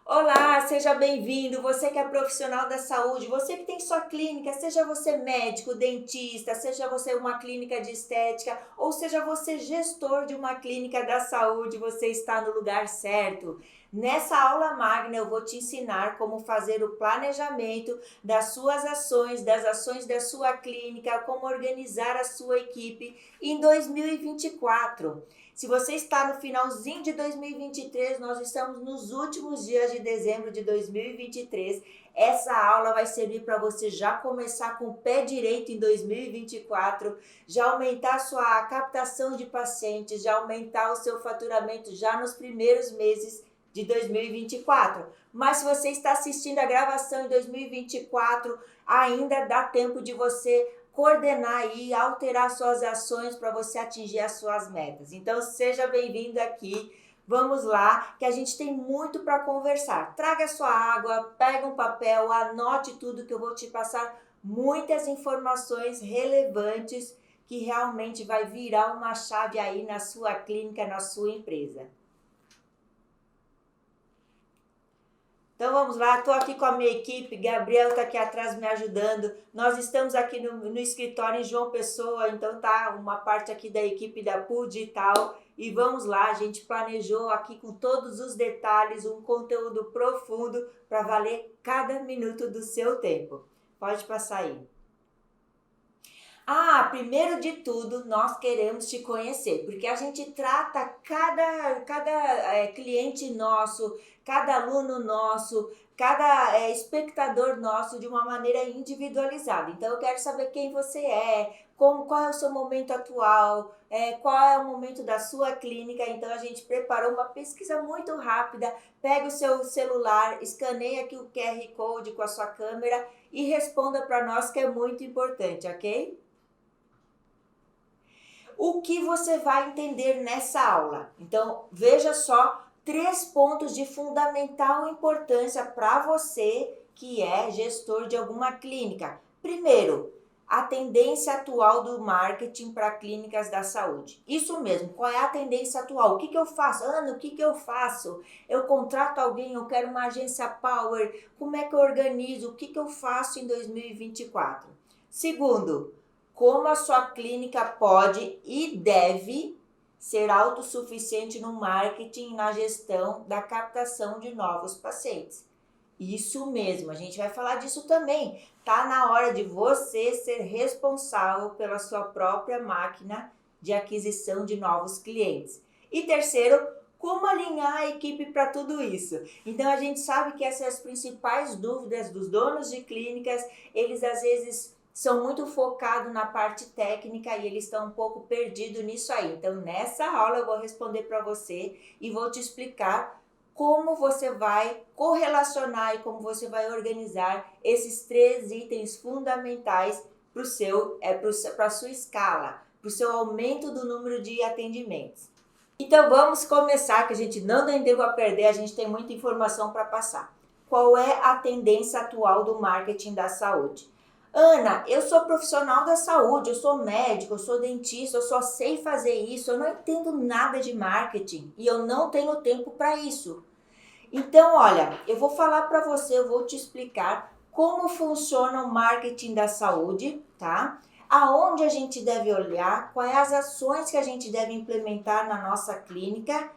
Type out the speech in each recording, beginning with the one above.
Olá, seja bem-vindo. Você que é profissional da saúde, você que tem sua clínica, seja você médico, dentista, seja você uma clínica de estética, ou seja você gestor de uma clínica da saúde, você está no lugar certo. Nessa aula magna eu vou te ensinar como fazer o planejamento das suas ações, das ações da sua clínica, como organizar a sua equipe em 2024. Se você está no finalzinho de 2023, nós estamos nos últimos dias de dezembro de 2023. Essa aula vai servir para você já começar com o pé direito em 2024, já aumentar a sua captação de pacientes, já aumentar o seu faturamento já nos primeiros meses de 2024. Mas se você está assistindo a gravação em 2024, ainda dá tempo de você coordenar e alterar suas ações para você atingir as suas metas. Então, seja bem-vindo aqui. Vamos lá, que a gente tem muito para conversar. Traga sua água, pega um papel, anote tudo que eu vou te passar muitas informações relevantes que realmente vai virar uma chave aí na sua clínica, na sua empresa. Então vamos lá, estou aqui com a minha equipe, Gabriel está aqui atrás me ajudando. Nós estamos aqui no escritório em João Pessoa, então tá uma parte aqui da equipe da Pool Digital. E vamos lá, a gente planejou aqui com todos os detalhes, um conteúdo profundo para valer cada minuto do seu tempo. Pode passar aí. Primeiro de tudo, nós queremos te conhecer, porque a gente trata cada cliente nosso, cada aluno nosso, cada espectador nosso de uma maneira individualizada. Então, eu quero saber quem você é, qual é o seu momento atual, qual é o momento da sua clínica. Então, a gente preparou uma pesquisa muito rápida. Pega o seu celular, escaneia aqui o QR Code com a sua câmera e responda para nós, que é muito importante, ok? O que você vai entender nessa aula? Então, veja só 3 pontos de fundamental importância para você que é gestor de alguma clínica. Primeiro, a tendência atual do marketing para clínicas da saúde. Isso mesmo, qual é a tendência atual? O que eu faço? Ana, o que eu faço? Eu contrato alguém, eu quero uma agência power, como é que eu organizo? O que eu faço em 2024? Segundo, como a sua clínica pode e deve ser autossuficiente no marketing e na gestão da captação de novos pacientes. Isso mesmo, a gente vai falar disso também. Tá na hora de você ser responsável pela sua própria máquina de aquisição de novos clientes. E terceiro, como alinhar a equipe para tudo isso? Então a gente sabe que essas são as principais dúvidas dos donos de clínicas. Eles às vezes são muito focados na parte técnica e eles estão um pouco perdidos nisso aí. Então, nessa aula eu vou responder para você e vou te explicar como você vai correlacionar e como você vai organizar esses 3 itens fundamentais para a sua escala, para o seu aumento do número de atendimentos. Então, vamos começar, que a gente não tem tempo a perder, a gente tem muita informação para passar. Qual é a tendência atual do marketing da saúde? Ana, eu sou profissional da saúde, eu sou médico, eu sou dentista, eu só sei fazer isso, eu não entendo nada de marketing e eu não tenho tempo para isso. Então, olha, eu vou falar para você, eu vou te explicar como funciona o marketing da saúde, tá? Aonde a gente deve olhar, quais as ações que a gente deve implementar na nossa clínica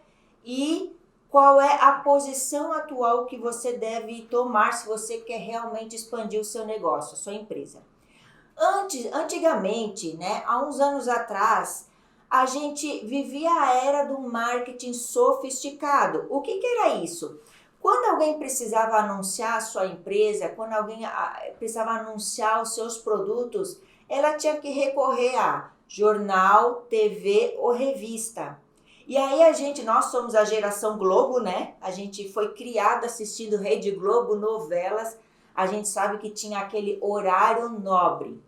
e qual é a posição atual que você deve tomar se você quer realmente expandir o seu negócio, a sua empresa. Antigamente, né, há uns anos atrás, a gente vivia a era do marketing sofisticado. O que era isso? Quando alguém precisava anunciar a sua empresa, quando alguém precisava anunciar os seus produtos, ela tinha que recorrer a jornal, TV ou revista. E aí nós somos a geração Globo, né? A gente foi criado assistindo Rede Globo, novelas. A gente sabe que tinha aquele horário nobre.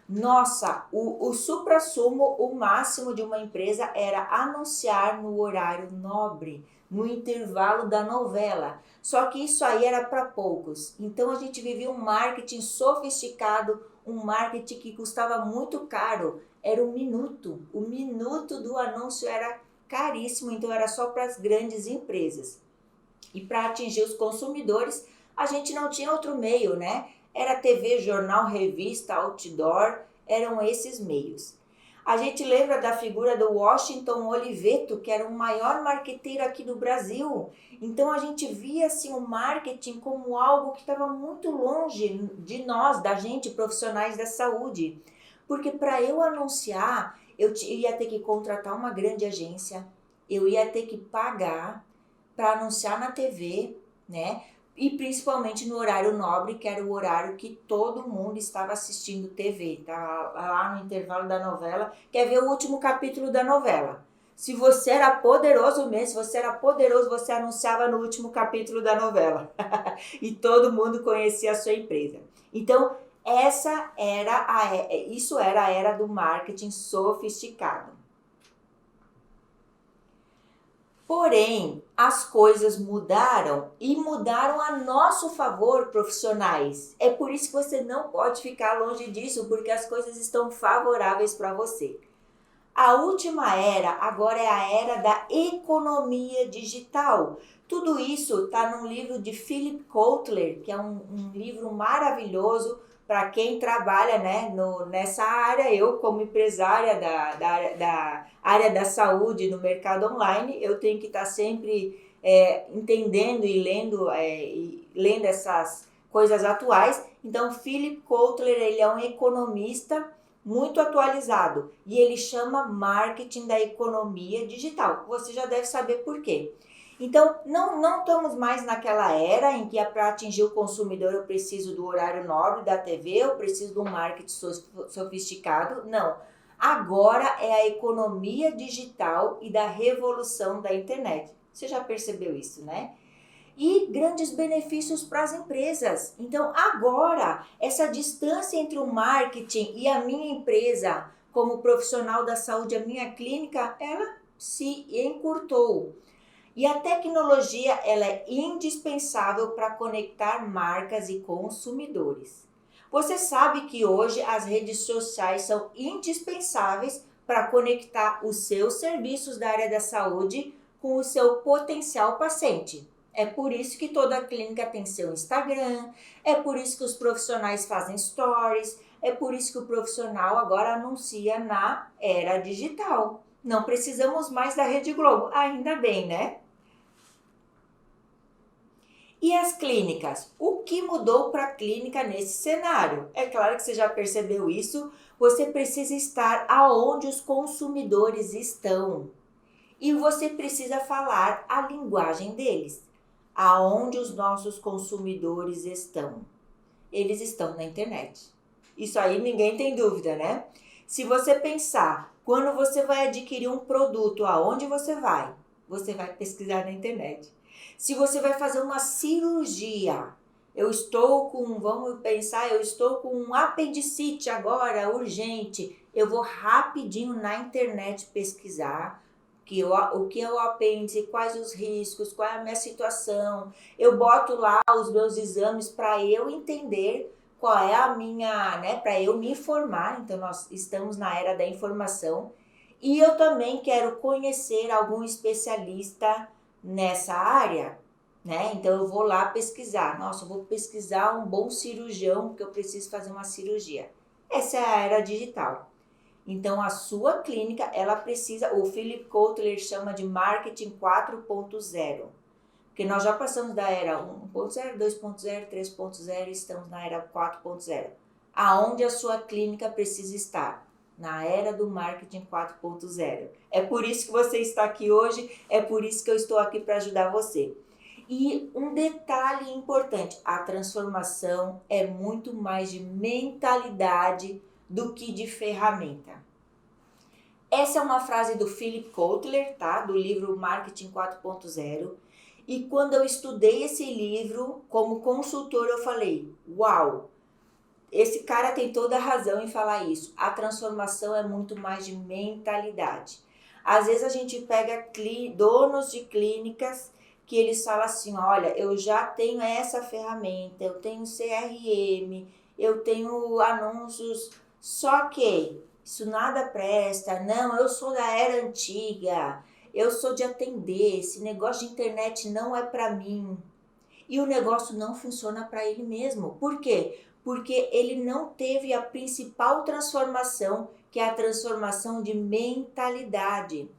Nossa, o suprassumo, o máximo de uma empresa era anunciar no horário nobre, no intervalo da novela. Só que isso aí era para poucos. Então a gente vivia um marketing sofisticado, um marketing que custava muito caro. Era um minuto. O minuto do anúncio era caríssimo, então era só para as grandes empresas. E para atingir os consumidores, a gente não tinha outro meio, né? Era TV, jornal, revista, outdoor, eram esses meios. A gente lembra da figura do Washington Oliveto, que era o maior marqueteiro aqui do Brasil. Então a gente via assim, o marketing como algo que estava muito longe de nós, da gente, profissionais da saúde. Porque para eu anunciar, eu ia ter que contratar uma grande agência, eu ia ter que pagar para anunciar na TV, né? E principalmente no horário nobre, que era o horário que todo mundo estava assistindo TV, tá lá no intervalo da novela, quer ver o último capítulo da novela. Se você era poderoso mesmo, se você era poderoso, você anunciava no último capítulo da novela. E todo mundo conhecia a sua empresa. Então, isso era a era do marketing sofisticado. Porém, as coisas mudaram e mudaram a nosso favor, profissionais. É por isso que você não pode ficar longe disso, porque as coisas estão favoráveis para você. A última era agora é a era da economia digital. Tudo isso está num livro de Philip Kotler, que é um livro maravilhoso para quem trabalha, né, nessa área. Eu, como empresária da área da saúde no mercado online, eu tenho que estar sempre entendendo e lendo essas coisas atuais. Então, Philip Kotler, ele é um economista muito atualizado e ele chama marketing da economia digital. Você já deve saber por quê. Então, não estamos mais naquela era em que para atingir o consumidor eu preciso do horário nobre da TV, eu preciso de um marketing sofisticado. Não. Agora é a economia digital e da revolução da internet. Você já percebeu isso, né? E grandes benefícios para as empresas. Então, agora, essa distância entre o marketing e a minha empresa, como profissional da saúde, a minha clínica, ela se encurtou. E a tecnologia, ela é indispensável para conectar marcas e consumidores. Você sabe que hoje as redes sociais são indispensáveis para conectar os seus serviços da área da saúde com o seu potencial paciente. É por isso que toda clínica tem seu Instagram, é por isso que os profissionais fazem stories, é por isso que o profissional agora anuncia na era digital. Não precisamos mais da Rede Globo, ainda bem, né? E as clínicas? O que mudou para a clínica nesse cenário? É claro que você já percebeu isso, você precisa estar aonde os consumidores estão. E você precisa falar a linguagem deles. Aonde os nossos consumidores estão? Eles estão na internet. Isso aí ninguém tem dúvida, né? Se você pensar, quando você vai adquirir um produto, aonde você vai? Você vai pesquisar na internet. Se você vai fazer uma cirurgia, eu estou com um apendicite agora, urgente. Eu vou rapidinho na internet pesquisar o que é o apêndice, quais os riscos, qual é a minha situação. Eu boto lá os meus exames para eu entender qual é a minha, né, para eu me informar. Então, nós estamos na era da informação. E eu também quero conhecer algum especialista nessa área, né? Então, eu vou lá pesquisar. Nossa, eu vou pesquisar um bom cirurgião, porque eu preciso fazer uma cirurgia. Essa é a era digital. Então, a sua clínica, ela precisa, o Philip Kotler chama de marketing 4.0, porque nós já passamos da era 1.0, 2.0, 3.0 e estamos na era 4.0. Aonde a sua clínica precisa estar? Na era do marketing 4.0. É por isso que você está aqui hoje, é por isso que eu estou aqui para ajudar você. E um detalhe importante, a transformação é muito mais de mentalidade do que de ferramenta. Essa é uma frase do Philip Kotler, tá? Do livro Marketing 4.0. E quando eu estudei esse livro, como consultor, eu falei, uau, esse cara tem toda a razão em falar isso. A transformação é muito mais de mentalidade. Às vezes a gente pega donos de clínicas que eles falam assim, olha, eu já tenho essa ferramenta, eu tenho CRM, eu tenho anúncios, só que isso nada presta, não, eu sou da era antiga, eu sou de atender, esse negócio de internet não é para mim. E o negócio não funciona para ele mesmo. Por quê? Porque ele não teve a principal transformação, que é a transformação de mentalidade.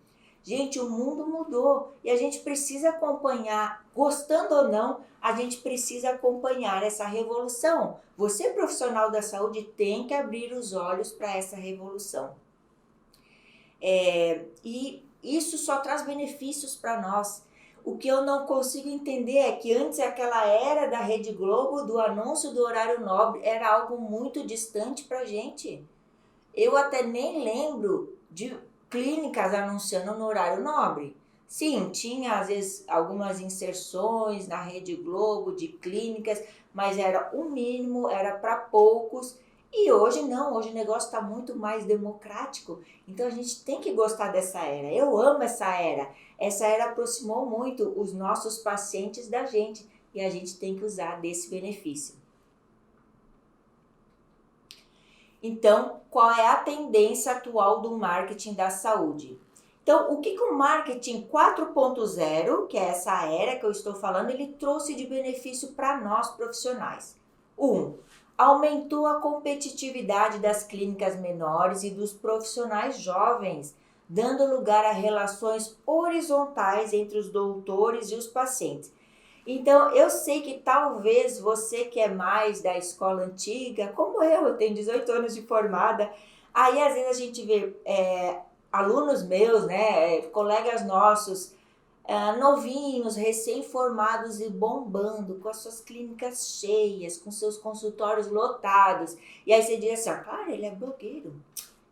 Gente, o mundo mudou e a gente precisa acompanhar, gostando ou não, a gente precisa acompanhar essa revolução. Você, profissional da saúde, tem que abrir os olhos para essa revolução. E isso só traz benefícios para nós. O que eu não consigo entender é que antes aquela era da Rede Globo, do anúncio do horário nobre, era algo muito distante para a gente. Eu até nem lembro de clínicas anunciando no horário nobre. Sim, tinha às vezes algumas inserções na Rede Globo de clínicas, mas era o mínimo, era para poucos. E hoje não, hoje o negócio está muito mais democrático. Então a gente tem que gostar dessa era. Eu amo essa era. Essa era aproximou muito os nossos pacientes da gente e a gente tem que usar desse benefício. Então, qual é a tendência atual do marketing da saúde? Então, o que o marketing 4.0, que é essa era que eu estou falando, ele trouxe de benefício para nós profissionais? 1. Aumentou a competitividade das clínicas menores e dos profissionais jovens, dando lugar a relações horizontais entre os doutores e os pacientes. Então, eu sei que talvez você que é mais da escola antiga, como eu tenho 18 anos de formada, aí às vezes a gente vê alunos meus, né, colegas nossos, novinhos, recém-formados e bombando, com as suas clínicas cheias, com seus consultórios lotados. E aí você diz assim, cara, ele é blogueiro.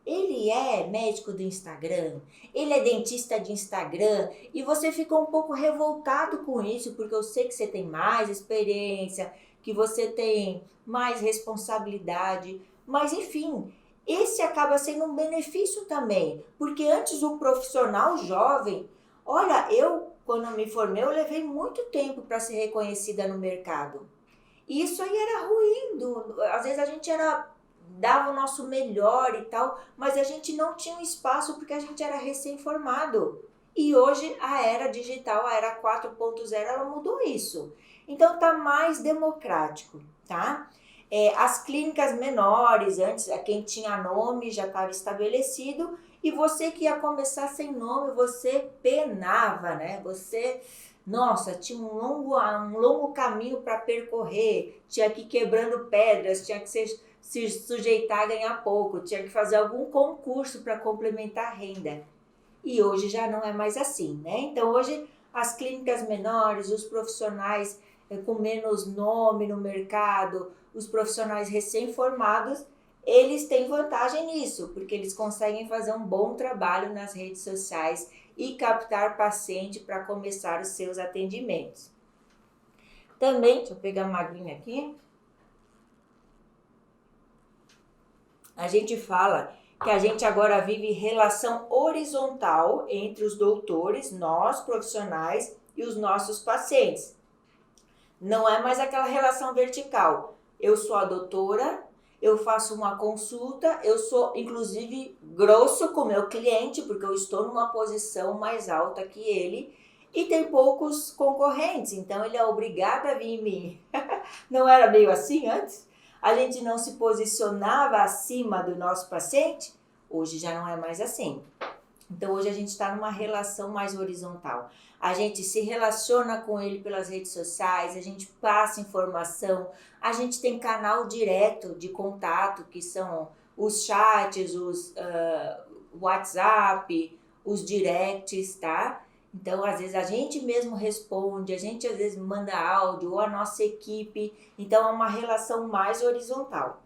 Ele é médico do Instagram, ele é dentista de Instagram e você fica um pouco revoltado com isso, porque eu sei que você tem mais experiência, que você tem mais responsabilidade, mas enfim, esse acaba sendo um benefício também, porque antes o profissional jovem, olha, eu quando eu me formei eu levei muito tempo para ser reconhecida no mercado. E isso aí era ruim, às vezes a gente dava o nosso melhor e tal, mas a gente não tinha um espaço porque a gente era recém-formado. E hoje a era digital, a era 4.0, ela mudou isso. Então tá mais democrático, tá? As clínicas menores, antes quem tinha nome já estava estabelecido, e você que ia começar sem nome, você penava, né? Você, nossa, tinha um longo caminho para percorrer, tinha que ir quebrando pedras, tinha que se sujeitar a ganhar pouco, tinha que fazer algum concurso para complementar a renda. E hoje já não é mais assim, né? Então hoje as clínicas menores, os profissionais com menos nome no mercado, os profissionais recém-formados, eles têm vantagem nisso, porque eles conseguem fazer um bom trabalho nas redes sociais e captar paciente para começar os seus atendimentos. Também, deixa eu pegar uma aguinha aqui. A gente fala que a gente agora vive relação horizontal entre os doutores, nós profissionais e os nossos pacientes. Não é mais aquela relação vertical. Eu sou a doutora, eu faço uma consulta, eu sou inclusive grosso com o meu cliente, porque eu estou numa posição mais alta que ele e tem poucos concorrentes, então ele é obrigado a vir em mim. Não era meio assim antes? A gente não se posicionava acima do nosso paciente? Hoje já não é mais assim. Então hoje a gente está numa relação mais horizontal. A gente se relaciona com ele pelas redes sociais, a gente passa informação, a gente tem canal direto de contato, que são os chats, os WhatsApp, os directs, tá? Então, às vezes, a gente mesmo responde, a gente às vezes manda áudio, ou a nossa equipe. Então, é uma relação mais horizontal.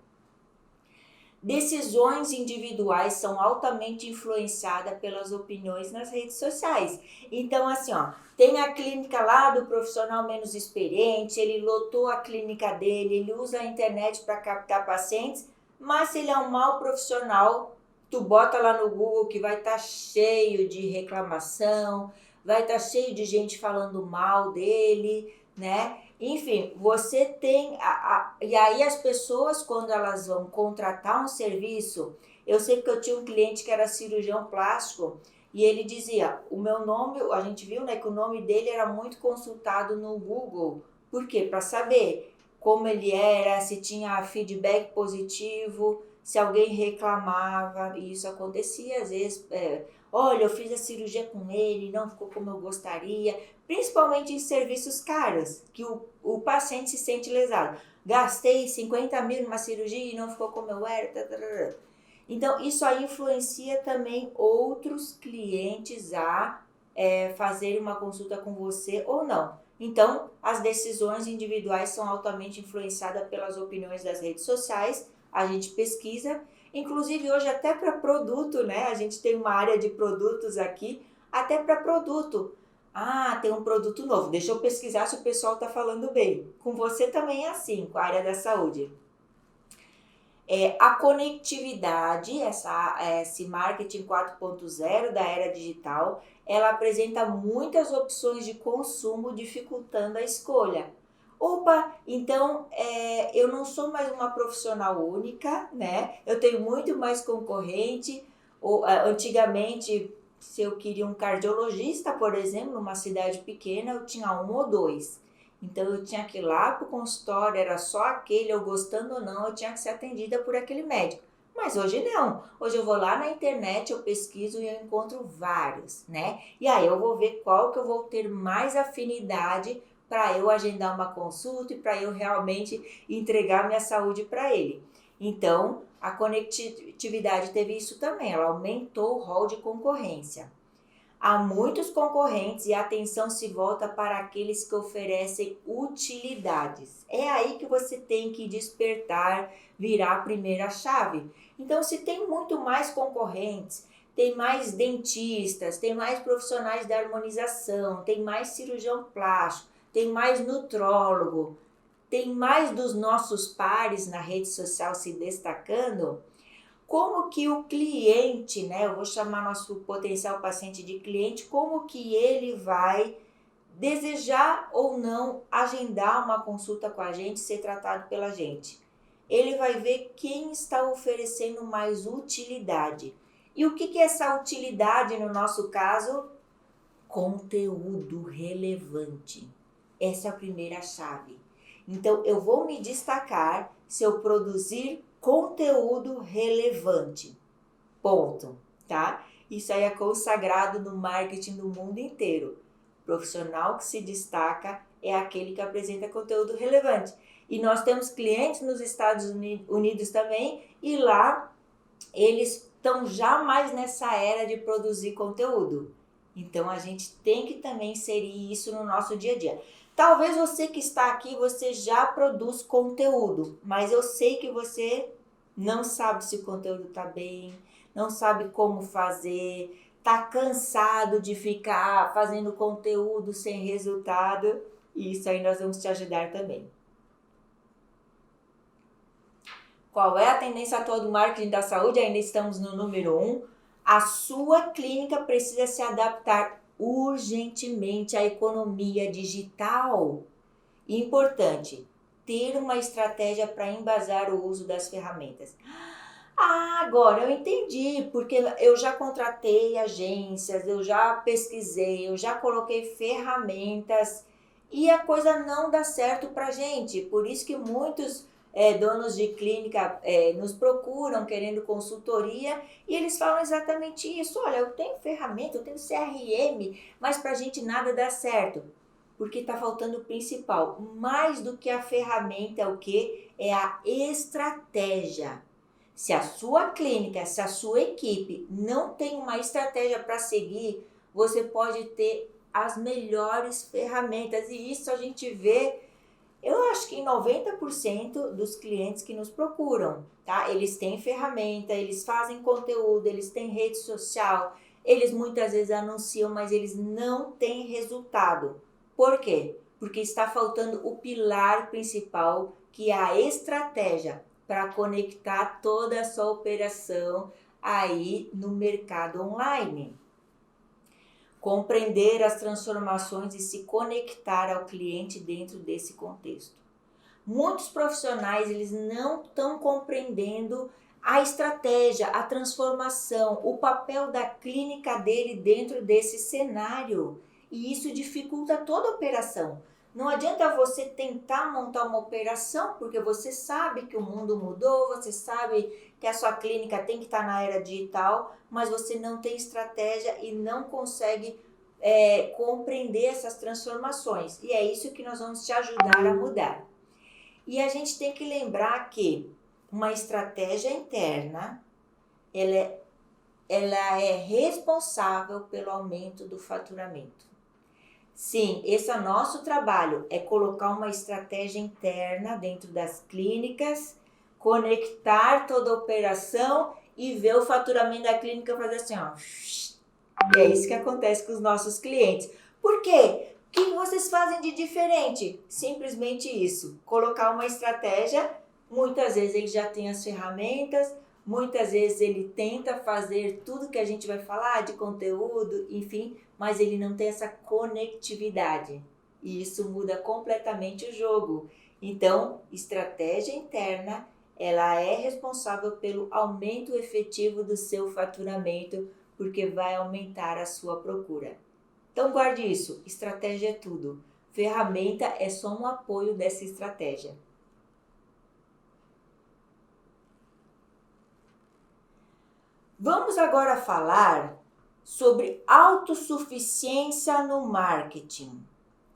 Decisões individuais são altamente influenciadas pelas opiniões nas redes sociais. Então, assim, ó, tem a clínica lá do profissional menos experiente, ele lotou a clínica dele, ele usa a internet para captar pacientes, mas se ele é um mau profissional, tu bota lá no Google que vai estar cheio de reclamação, vai estar cheio de gente falando mal dele, né? Enfim, você tem... E aí as pessoas, quando elas vão contratar um serviço... Eu sei que eu tinha um cliente que era cirurgião plástico E ele dizia, o meu nome, a gente viu, né, que o nome dele era muito consultado no Google. Por quê? Para saber como ele era, se tinha feedback positivo, se alguém reclamava, e isso acontecia às vezes. Olha, eu fiz a cirurgia com ele, não ficou como eu gostaria, principalmente em serviços caros, que o paciente se sente lesado. Gastei 50 mil numa cirurgia e não ficou como eu era. Então, isso aí influencia também outros clientes a fazer uma consulta com você ou não. Então, as decisões individuais são altamente influenciadas pelas opiniões das redes sociais, a gente pesquisa, inclusive hoje até para produto, né? A gente tem uma área de produtos aqui, até para produto. Ah, tem um produto novo, deixa eu pesquisar se o pessoal está falando bem. Com você também é assim, com a área da saúde. A conectividade, esse marketing 4.0 da era digital, ela apresenta muitas opções de consumo, dificultando a escolha. Opa, então eu não sou mais uma profissional única, né? Eu tenho muito mais concorrente. Antigamente, se eu queria um cardiologista, por exemplo, numa cidade pequena, eu tinha um ou dois. Então eu tinha que ir lá para o consultório, era só aquele, eu gostando ou não, eu tinha que ser atendida por aquele médico. Mas hoje não. Hoje eu vou lá na internet, eu pesquiso e eu encontro vários, né? E aí eu vou ver qual que eu vou ter mais afinidade para eu agendar uma consulta e para eu realmente entregar minha saúde para ele. Então, a conectividade teve isso também, ela aumentou o rol de concorrência. Há muitos concorrentes e a atenção se volta para aqueles que oferecem utilidades. É aí que você tem que despertar, virar a primeira chave. Então, se tem muito mais concorrentes, tem mais dentistas, tem mais profissionais da harmonização, tem mais cirurgião plástico, tem mais nutrólogo, tem mais dos nossos pares na rede social se destacando, como que o cliente, né, eu vou chamar nosso potencial paciente de cliente, como que ele vai desejar ou não agendar uma consulta com a gente, ser tratado pela gente. Ele vai ver quem está oferecendo mais utilidade. E o que é essa utilidade no nosso caso? Conteúdo relevante. Essa é a primeira chave. Então, eu vou me destacar se eu produzir conteúdo relevante. Ponto, tá? Isso aí é consagrado no marketing do mundo inteiro. O profissional que se destaca é aquele que apresenta conteúdo relevante. E nós temos clientes nos Estados Unidos também, e lá eles estão já mais nessa era de produzir conteúdo. Então, a gente tem que também inserir isso no nosso dia a dia. Talvez você que está aqui, você já produz conteúdo, mas eu sei que você não sabe se o conteúdo está bem, não sabe como fazer, está cansado de ficar fazendo conteúdo sem resultado, e isso aí nós vamos te ajudar também. Qual é a tendência atual do marketing da saúde? Ainda estamos no número 1. A sua clínica precisa se adaptar urgentemente à economia digital. Importante, ter uma estratégia para embasar o uso das ferramentas. Agora eu entendi, porque eu já contratei agências, eu já pesquisei, eu já coloquei ferramentas e a coisa não dá certo para gente. Por isso que muitos donos de clínica nos procuram querendo consultoria e eles falam exatamente isso. Olha, eu tenho ferramenta, eu tenho CRM, mas para a gente nada dá certo. Porque está faltando o principal. Mais do que a ferramenta, é o que? É a estratégia. Se a sua clínica, se a sua equipe não tem uma estratégia para seguir, você pode ter as melhores ferramentas. E isso a gente vê, eu acho que em 90% dos clientes que nos procuram, tá? Eles têm ferramenta, eles fazem conteúdo, eles têm rede social, eles muitas vezes anunciam, mas eles não têm resultado. Por quê? Porque está faltando o pilar principal, que é a estratégia para conectar toda a sua operação aí no mercado online. Compreender as transformações e se conectar ao cliente dentro desse contexto. Muitos profissionais, eles não estão compreendendo a estratégia, a transformação, o papel da clínica dele dentro desse cenário. E isso dificulta toda a operação. Não adianta você tentar montar uma operação, porque você sabe que o mundo mudou, você sabe que a sua clínica tem que estar na era digital, mas você não tem estratégia e não consegue compreender essas transformações. E é isso que nós vamos te ajudar a mudar. E a gente tem que lembrar que uma estratégia interna, ela é responsável pelo aumento do faturamento. Sim, esse é o nosso trabalho, é colocar uma estratégia interna dentro das clínicas, conectar toda a operação e ver o faturamento da clínica fazer assim, ó. E é isso que acontece com os nossos clientes. Por quê? O que vocês fazem de diferente? Simplesmente isso, colocar uma estratégia. Muitas vezes ele já tem as ferramentas, muitas vezes ele tenta fazer tudo que a gente vai falar de conteúdo, enfim, mas ele não tem essa conectividade. E isso muda completamente o jogo. Então, estratégia interna, ela é responsável pelo aumento efetivo do seu faturamento, porque vai aumentar a sua procura. Então, guarde isso, estratégia é tudo. Ferramenta é só um apoio dessa estratégia. Vamos agora falar sobre autossuficiência no marketing,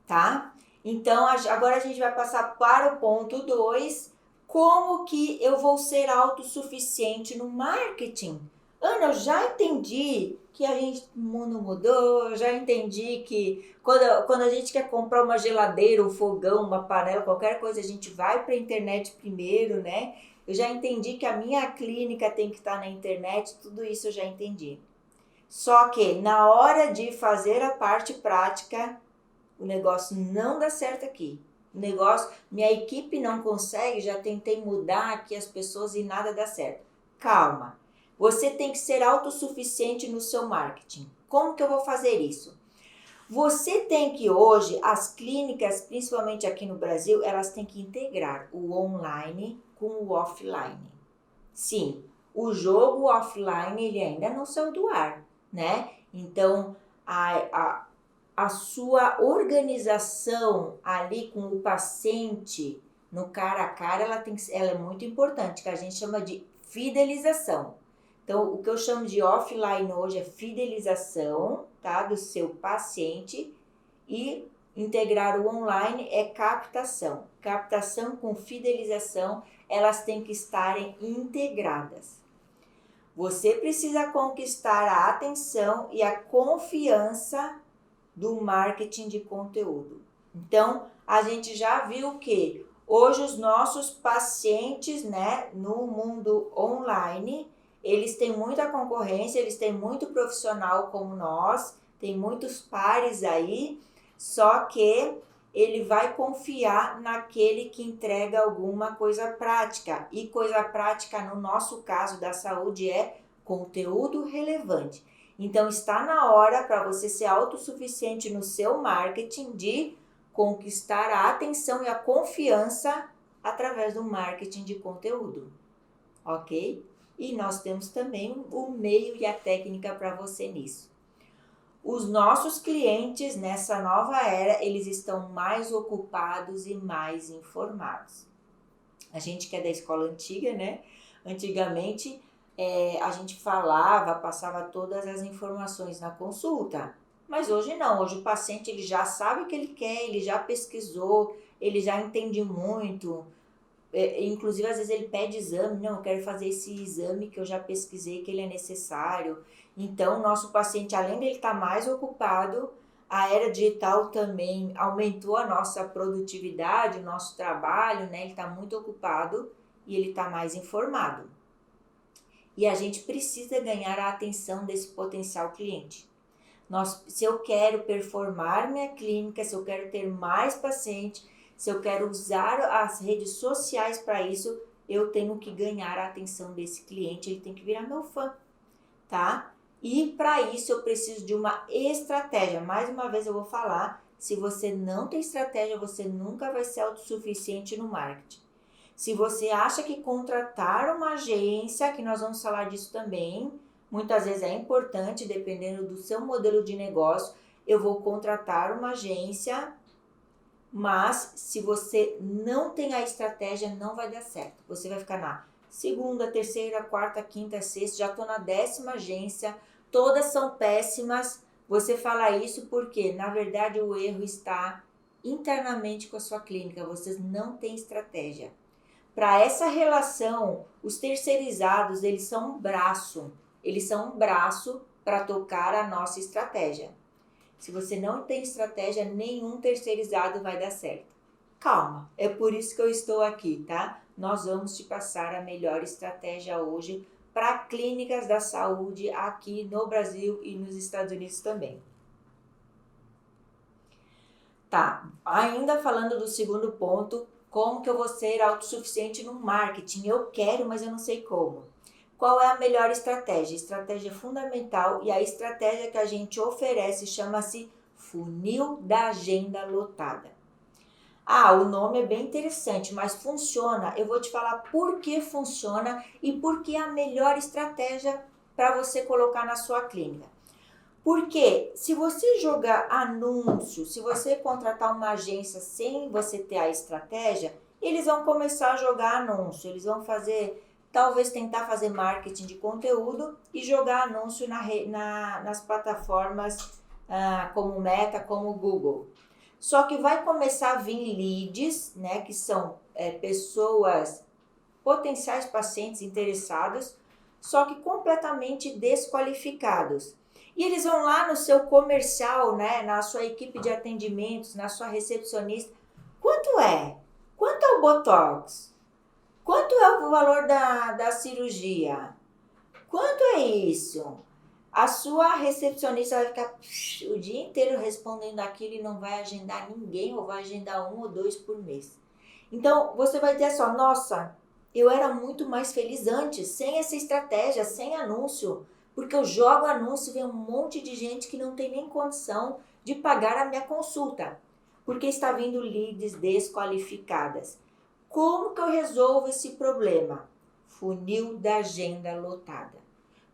tá? Então, agora a gente vai passar para o ponto 2, como que eu vou ser autossuficiente no marketing? Ana, eu já entendi que o mundo mudou, eu já entendi que quando a gente quer comprar uma geladeira, um fogão, uma panela, qualquer coisa, a gente vai para a internet primeiro, né? Eu já entendi que a minha clínica tem que estar na internet, tudo isso eu já entendi. Só que na hora de fazer a parte prática, o negócio não dá certo aqui. Minha equipe não consegue, já tentei mudar aqui as pessoas e nada dá certo. Calma, você tem que ser autossuficiente no seu marketing. Como que eu vou fazer isso? Você tem que hoje, as clínicas, principalmente aqui no Brasil, elas têm que integrar o online com o offline. Sim, o jogo offline ele ainda não saiu do ar, né? Então, a sua organização ali com o paciente no cara a cara, ela é muito importante, que a gente chama de fidelização. Então, o que eu chamo de offline hoje é fidelização, tá, do seu paciente, e integrar o online é captação. Captação com fidelização, elas têm que estarem integradas. Você precisa conquistar a atenção e a confiança do marketing de conteúdo. Então, a gente já viu que hoje os nossos pacientes, né, no mundo online, eles têm muita concorrência, eles têm muito profissional como nós, tem muitos pares aí, só que ele vai confiar naquele que entrega alguma coisa prática. E coisa prática, no nosso caso da saúde, é conteúdo relevante. Então, está na hora para você ser autossuficiente no seu marketing de conquistar a atenção e a confiança através do marketing de conteúdo, ok? E nós temos também o meio e a técnica para você nisso. Os nossos clientes nessa nova era, eles estão mais ocupados e mais informados. A gente que é da escola antiga, né? Antigamente, a gente falava, passava todas as informações na consulta. Mas hoje não, hoje o paciente ele já sabe o que ele quer, ele já pesquisou, ele já entende muito. Inclusive, às vezes ele pede exame, não, eu quero fazer esse exame que eu já pesquisei que ele é necessário. Então, o nosso paciente, além de ele estar mais ocupado, a era digital também aumentou a nossa produtividade, o nosso trabalho, né? Ele está muito ocupado e ele está mais informado. E a gente precisa ganhar a atenção desse potencial cliente. Se eu quero performar minha clínica, se eu quero ter mais pacientes, se eu quero usar as redes sociais para isso, eu tenho que ganhar a atenção desse cliente, ele tem que virar meu fã, tá? E para isso eu preciso de uma estratégia. Mais uma vez eu vou falar, se você não tem estratégia, você nunca vai ser autossuficiente no marketing. Se você acha que contratar uma agência, que nós vamos falar disso também, muitas vezes é importante, dependendo do seu modelo de negócio, eu vou contratar uma agência, mas se você não tem a estratégia, não vai dar certo. Você vai ficar na segunda, terceira, quarta, quinta, sexta, já estou na 10ª agência, todas são péssimas. Você fala isso porque, na verdade, o erro está internamente com a sua clínica, vocês não têm estratégia. Para essa relação, os terceirizados, eles são um braço para tocar a nossa estratégia. Se você não tem estratégia, nenhum terceirizado vai dar certo. Calma, é por isso que eu estou aqui, tá? Nós vamos te passar a melhor estratégia hoje para clínicas da saúde aqui no Brasil e nos Estados Unidos também. Tá, ainda falando do segundo ponto, como que eu vou ser autossuficiente no marketing? Eu quero, mas eu não sei como. Qual é a melhor estratégia? Estratégia fundamental, e a estratégia que a gente oferece chama-se funil da agenda lotada. O nome é bem interessante, mas funciona. Eu vou te falar por que funciona e por que é a melhor estratégia para você colocar na sua clínica. Porque se você jogar anúncio, se você contratar uma agência sem você ter a estratégia, eles vão começar a jogar anúncio, eles vão talvez tentar fazer marketing de conteúdo e jogar anúncio nas plataformas como Meta, como Google. Só que vai começar a vir leads, né, que são pessoas, potenciais pacientes interessados, só que completamente desqualificados. E eles vão lá no seu comercial, né, na sua equipe de atendimentos, na sua recepcionista. Quanto é? Quanto é o Botox? Quanto é o valor da cirurgia? Quanto é isso? A sua recepcionista vai ficar o dia inteiro respondendo aquilo e não vai agendar ninguém, ou vai agendar 1 ou 2 por mês. Então, você vai dizer só, nossa, eu era muito mais feliz antes, sem essa estratégia, sem anúncio. Porque eu jogo anúncio e vem um monte de gente que não tem nem condição de pagar a minha consulta. Porque está vindo leads desqualificadas. Como que eu resolvo esse problema? Funil da agenda lotada.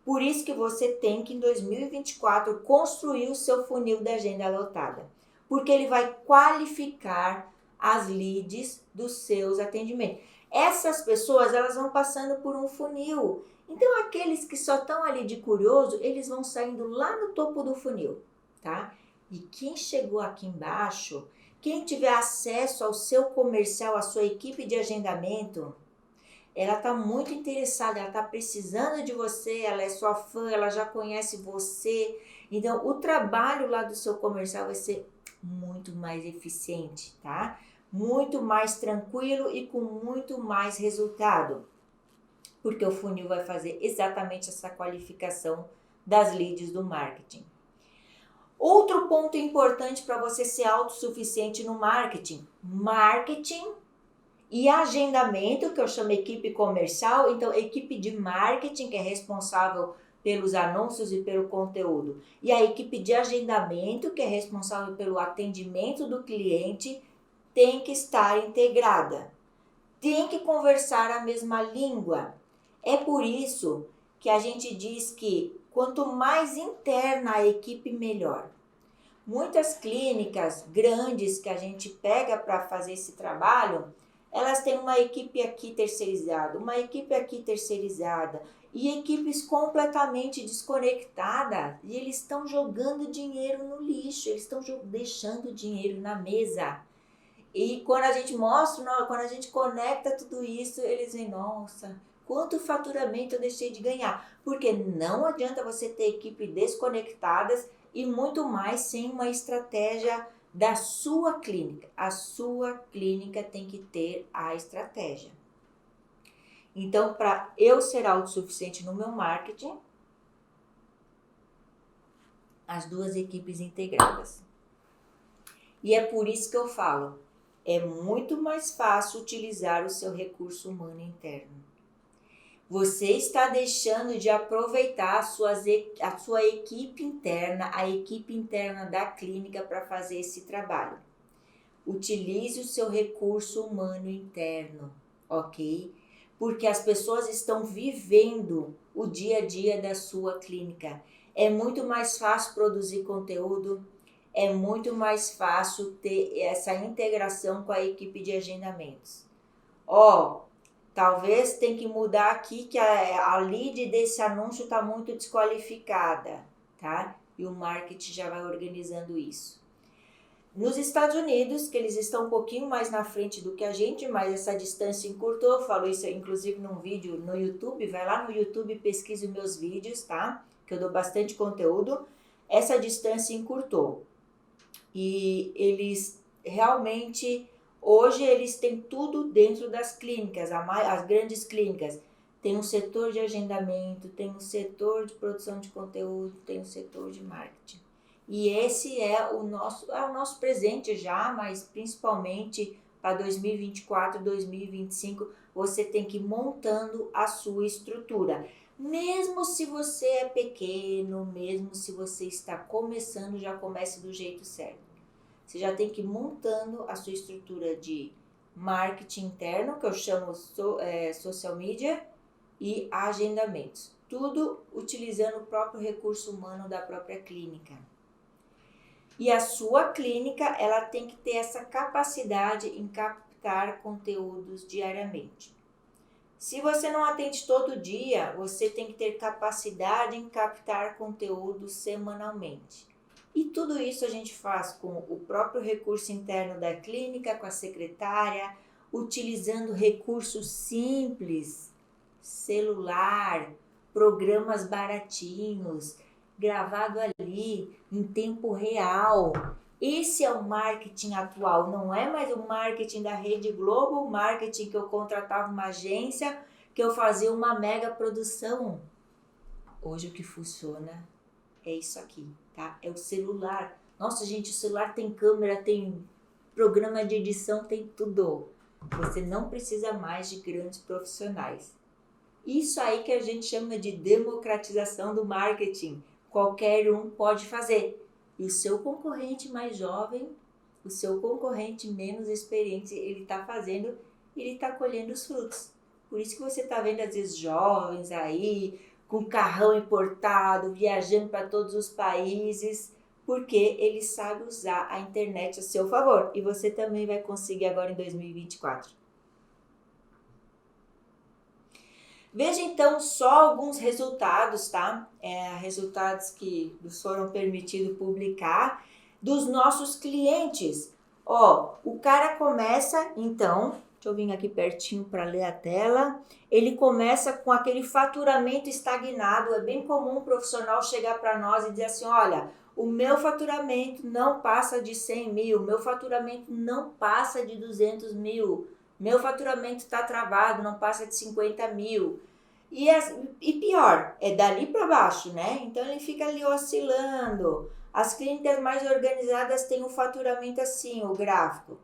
Por isso que você tem que, em 2024, construir o seu funil da agenda lotada. Porque ele vai qualificar as leads dos seus atendimentos. Essas pessoas, elas vão passando por um funil. Então, aqueles que só estão ali de curioso, eles vão saindo lá no topo do funil, tá? E quem chegou aqui embaixo, quem tiver acesso ao seu comercial, à sua equipe de agendamento, ela está muito interessada, ela está precisando de você, ela é sua fã, ela já conhece você. Então, o trabalho lá do seu comercial vai ser muito mais eficiente, tá? Muito mais tranquilo e com muito mais resultado. Porque o funil vai fazer exatamente essa qualificação das leads do marketing. Outro ponto importante para você ser autossuficiente no marketing e agendamento, que eu chamo equipe comercial, então equipe de marketing, que é responsável pelos anúncios e pelo conteúdo, e a equipe de agendamento, que é responsável pelo atendimento do cliente, tem que estar integrada, tem que conversar a mesma língua. É por isso que a gente diz que quanto mais interna a equipe, melhor. Muitas clínicas grandes que a gente pega para fazer esse trabalho, elas têm uma equipe aqui terceirizada, uma equipe aqui terceirizada e equipes completamente desconectadas, e eles estão jogando dinheiro no lixo, eles estão deixando dinheiro na mesa. E quando a gente mostra, quando a gente conecta tudo isso, eles veem, nossa, quanto faturamento eu deixei de ganhar. Porque não adianta você ter equipe desconectadas e muito mais sem uma estratégia da sua clínica. A sua clínica tem que ter a estratégia. Então, para eu ser autossuficiente no meu marketing, as duas equipes integradas. E é por isso que eu falo, é muito mais fácil utilizar o seu recurso humano interno. Você está deixando de aproveitar a sua equipe interna, a equipe interna da clínica para fazer esse trabalho. Utilize o seu recurso humano interno. ok? Porque as pessoas estão vivendo o dia a dia da sua clínica. É muito mais fácil produzir conteúdo, é muito mais fácil ter essa integração com a equipe de agendamentos. Talvez tem que mudar aqui que a lead desse anúncio está muito desqualificada, tá? E o marketing já vai organizando isso. Nos Estados Unidos, que eles estão um pouquinho mais na frente do que a gente, mas essa distância encurtou, eu falo isso inclusive num vídeo no YouTube, vai lá no YouTube e pesquise meus vídeos, tá? Que eu dou bastante conteúdo. Essa distância encurtou. E eles realmente, hoje eles têm tudo dentro das clínicas, as grandes clínicas. Tem um setor de agendamento, tem um setor de produção de conteúdo, tem um setor de marketing. E esse é o nosso presente já, mas principalmente para 2024, 2025, você tem que ir montando a sua estrutura. Mesmo se você é pequeno, mesmo se você está começando, já comece do jeito certo. Você já tem que ir montando a sua estrutura de marketing interno, que eu chamo social media, e agendamentos. Tudo utilizando o próprio recurso humano da própria clínica. E a sua clínica, ela tem que ter essa capacidade em captar conteúdos diariamente. Se você não atende todo dia, você tem que ter capacidade em captar conteúdos semanalmente. E tudo isso a gente faz com o próprio recurso interno da clínica, com a secretária, utilizando recursos simples, celular, programas baratinhos, gravado ali em tempo real. Esse é o marketing atual, não é mais o marketing da Rede Globo, o marketing que eu contratava uma agência, que eu fazia uma mega produção. Hoje o que funciona é isso aqui, tá? É o celular. Nossa, gente, o celular tem câmera, tem programa de edição, tem tudo. Você não precisa mais de grandes profissionais. Isso aí que a gente chama de democratização do marketing. Qualquer um pode fazer. E o seu concorrente mais jovem, o seu concorrente menos experiente, ele está fazendo, ele está colhendo os frutos. Por isso que você está vendo, às vezes, jovens aí, com carrão importado, viajando para todos os países, porque ele sabe usar a internet a seu favor. E você também vai conseguir agora em 2024. Veja então só alguns resultados, tá? Resultados que nos foram permitidos publicar dos nossos clientes. O cara começa, então, deixa eu vir aqui pertinho para ler a tela. Ele começa com aquele faturamento estagnado. É bem comum um profissional chegar para nós e dizer assim, olha, o meu faturamento não passa de 100 mil, meu faturamento não passa de 200 mil, meu faturamento está travado, não passa de 50 mil. E pior, é dali para baixo, né? Então ele fica ali oscilando. As clínicas mais organizadas têm um faturamento assim, o gráfico.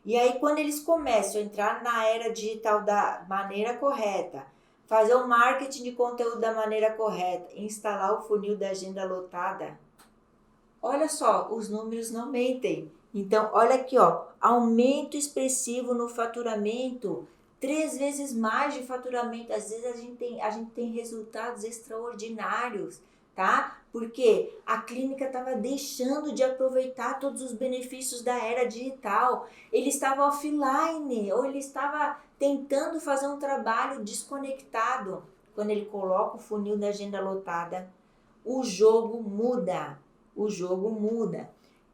E aí quando eles começam a entrar na era digital da maneira correta, fazer o marketing de conteúdo da maneira correta, instalar o funil da agenda lotada, olha só, os números não mentem. Então, olha aqui, aumento expressivo no faturamento, 3 vezes mais de faturamento. Às vezes a gente tem resultados extraordinários, tá? Porque a clínica estava deixando de aproveitar todos os benefícios da era digital. Ele estava offline, ou ele estava tentando fazer um trabalho desconectado. Quando ele coloca o funil da agenda lotada, o jogo muda. O jogo muda.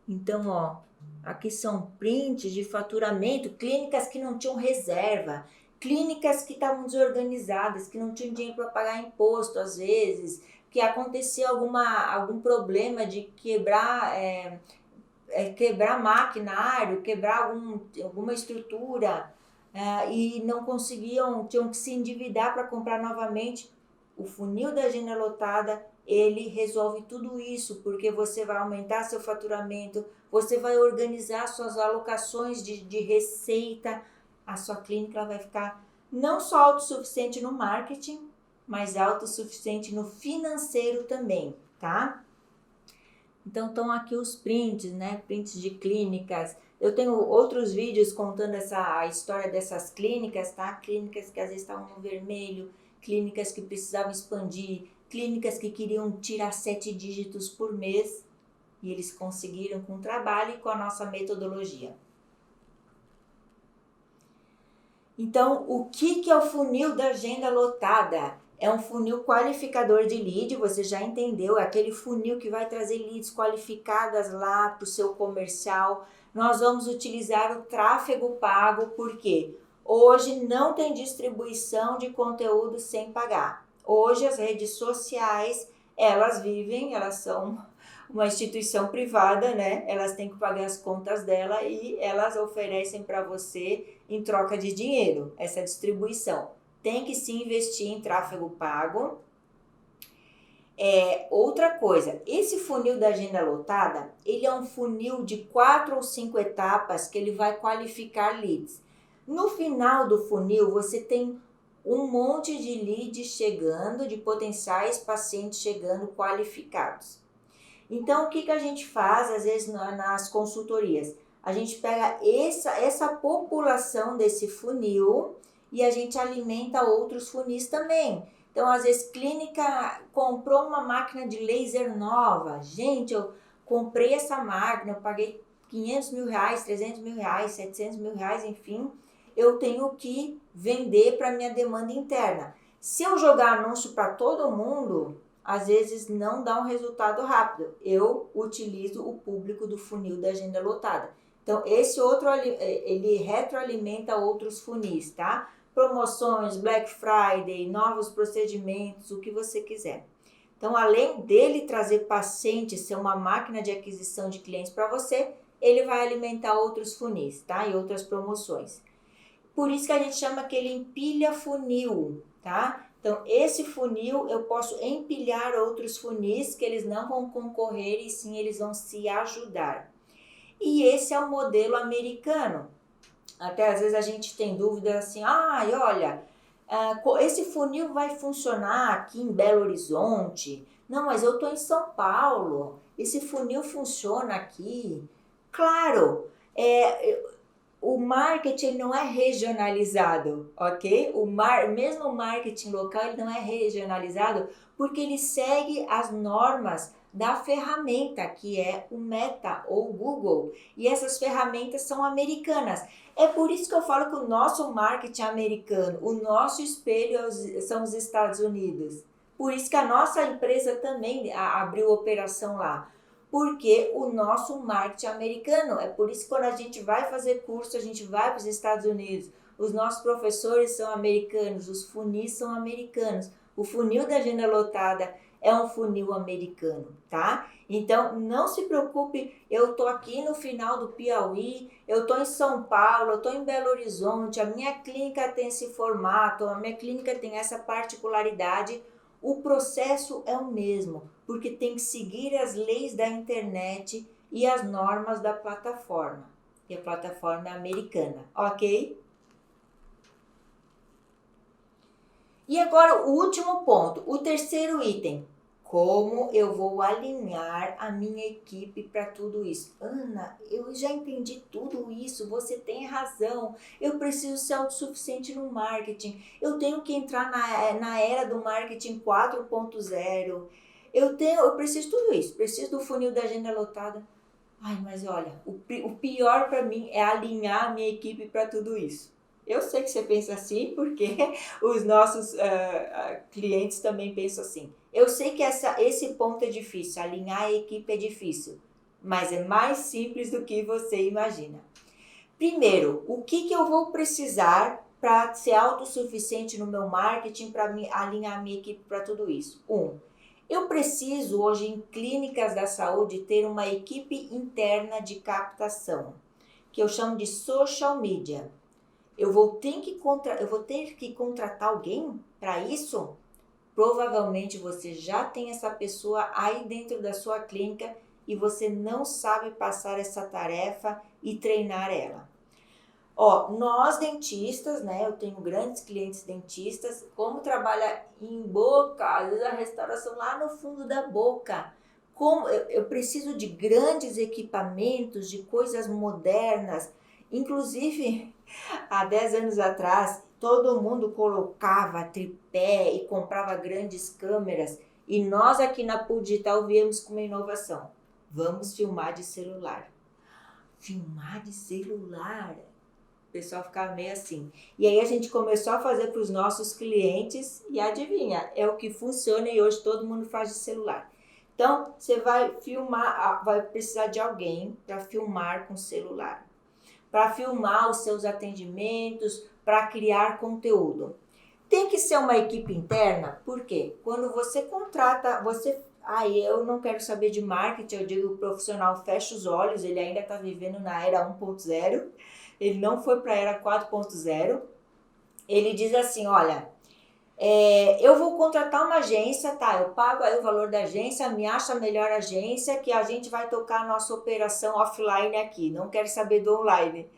Então, aqui são prints de faturamento, clínicas que não tinham reserva, clínicas que estavam desorganizadas, que não tinham dinheiro para pagar imposto às vezes, que acontecia algum problema de quebrar maquinário, quebrar alguma estrutura e não conseguiam, tinham que se endividar para comprar novamente. O funil da agenda lotada, ele resolve tudo isso, porque você vai aumentar seu faturamento, você vai organizar suas alocações de receita, a sua clínica vai ficar não só autossuficiente no marketing, mas autossuficiente no financeiro também, tá? Então, estão aqui os prints, né? Prints de clínicas Eu tenho outros vídeos contando a história dessas clínicas, tá? Clínicas que às vezes estavam no vermelho, clínicas que precisavam expandir, clínicas que queriam tirar 7 dígitos por mês e eles conseguiram com o trabalho e com a nossa metodologia. Então, o que é o funil da agenda lotada? É um funil qualificador de lead, você já entendeu, é aquele funil que vai trazer leads qualificadas lá para o seu comercial. Nós vamos utilizar o tráfego pago, porque hoje não tem distribuição de conteúdo sem pagar. Hoje as redes sociais, elas são uma instituição privada, né? Elas têm que pagar as contas dela e elas oferecem para você em troca de dinheiro, essa distribuição. Tem que se investir em tráfego pago. Outra coisa, esse funil da agenda lotada, ele é um funil de 4 ou 5 etapas que ele vai qualificar leads. No final do funil, você tem um monte de leads chegando, de potenciais pacientes chegando qualificados. Então, o que a gente faz, às vezes, nas consultorias? A gente pega essa população desse funil e a gente alimenta outros funis também. Então, às vezes, clínica comprou uma máquina de laser nova. Gente, eu comprei essa máquina, eu paguei 500 mil reais, 300 mil reais, 700 mil reais, enfim. Eu tenho que vender para minha demanda interna. Se eu jogar anúncio para todo mundo, às vezes não dá um resultado rápido. Eu utilizo o público do funil da agenda lotada. Então, esse outro, ele retroalimenta outros funis, tá? Promoções, Black Friday, novos procedimentos, o que você quiser. Então, além dele trazer pacientes, ser uma máquina de aquisição de clientes para você, ele vai alimentar outros funis, tá? E outras promoções. Por isso que a gente chama que ele empilha funil, tá? Então, esse funil eu posso empilhar outros funis que eles não vão concorrer e sim eles vão se ajudar. E esse é o modelo americano. Até às vezes a gente tem dúvida assim, olha, esse funil vai funcionar aqui em Belo Horizonte? Não, mas eu estou em São Paulo, esse funil funciona aqui? Claro, o marketing não é regionalizado, ok? Mesmo o marketing local ele não é regionalizado porque ele segue as normas da ferramenta que é o Meta ou o Google. E essas ferramentas são americanas. É por isso que eu falo que o nosso marketing é americano, o nosso espelho são os Estados Unidos. Por isso que a nossa empresa também abriu operação lá. Porque o nosso marketing é americano. É por isso que quando a gente vai fazer curso, a gente vai para os Estados Unidos. Os nossos professores são americanos, os funis são americanos. O funil da agenda lotada é um funil americano, tá? Então, não se preocupe, eu tô aqui no final do Piauí, eu tô em São Paulo, eu tô em Belo Horizonte, a minha clínica tem esse formato, a minha clínica tem essa particularidade. O processo é o mesmo, porque tem que seguir as leis da internet e as normas da plataforma. E a plataforma é americana, ok? E agora o último ponto, o terceiro item. Como eu vou alinhar a minha equipe para tudo isso? Ana, eu já entendi tudo isso, você tem razão. Eu preciso ser autossuficiente no marketing. Eu tenho que entrar na era do marketing 4.0. Eu preciso de tudo isso, preciso do funil da agenda lotada. Ai, mas olha, o pior para mim é alinhar a minha equipe para tudo isso. Eu sei que você pensa assim, porque os nossos clientes também pensam assim. Eu sei que esse ponto é difícil, alinhar a equipe é difícil, mas é mais simples do que você imagina. Primeiro, o que eu vou precisar para ser autossuficiente no meu marketing, para alinhar a minha equipe para tudo isso? Eu preciso hoje em clínicas da saúde ter uma equipe interna de captação, que eu chamo de social media. Eu vou ter que contratar alguém para isso? Provavelmente você já tem essa pessoa aí dentro da sua clínica e você não sabe passar essa tarefa e treinar ela. Nós dentistas, né? Eu tenho grandes clientes dentistas, como trabalha em boca, às vezes a restauração lá no fundo da boca. como eu preciso de grandes equipamentos, de coisas modernas. Inclusive, há 10 anos atrás, todo mundo colocava tripé e comprava grandes câmeras. E nós aqui na Pool Digital viemos com uma inovação. Vamos filmar de celular. Filmar de celular? O pessoal ficava meio assim. E aí a gente começou a fazer para os nossos clientes e adivinha, é o que funciona e hoje todo mundo faz de celular. Então, você vai filmar, vai precisar de alguém para filmar com celular, para filmar os seus atendimentos, para criar conteúdo. Tem que ser uma equipe interna, por quê? Quando você contrata, eu não quero saber de marketing, eu digo o profissional fecha os olhos, ele ainda está vivendo na era 1.0, ele não foi para a era 4.0, ele diz assim, olha, eu vou contratar uma agência, tá, eu pago aí o valor da agência, me acha a melhor agência, que a gente vai tocar a nossa operação offline aqui, não quero saber do online.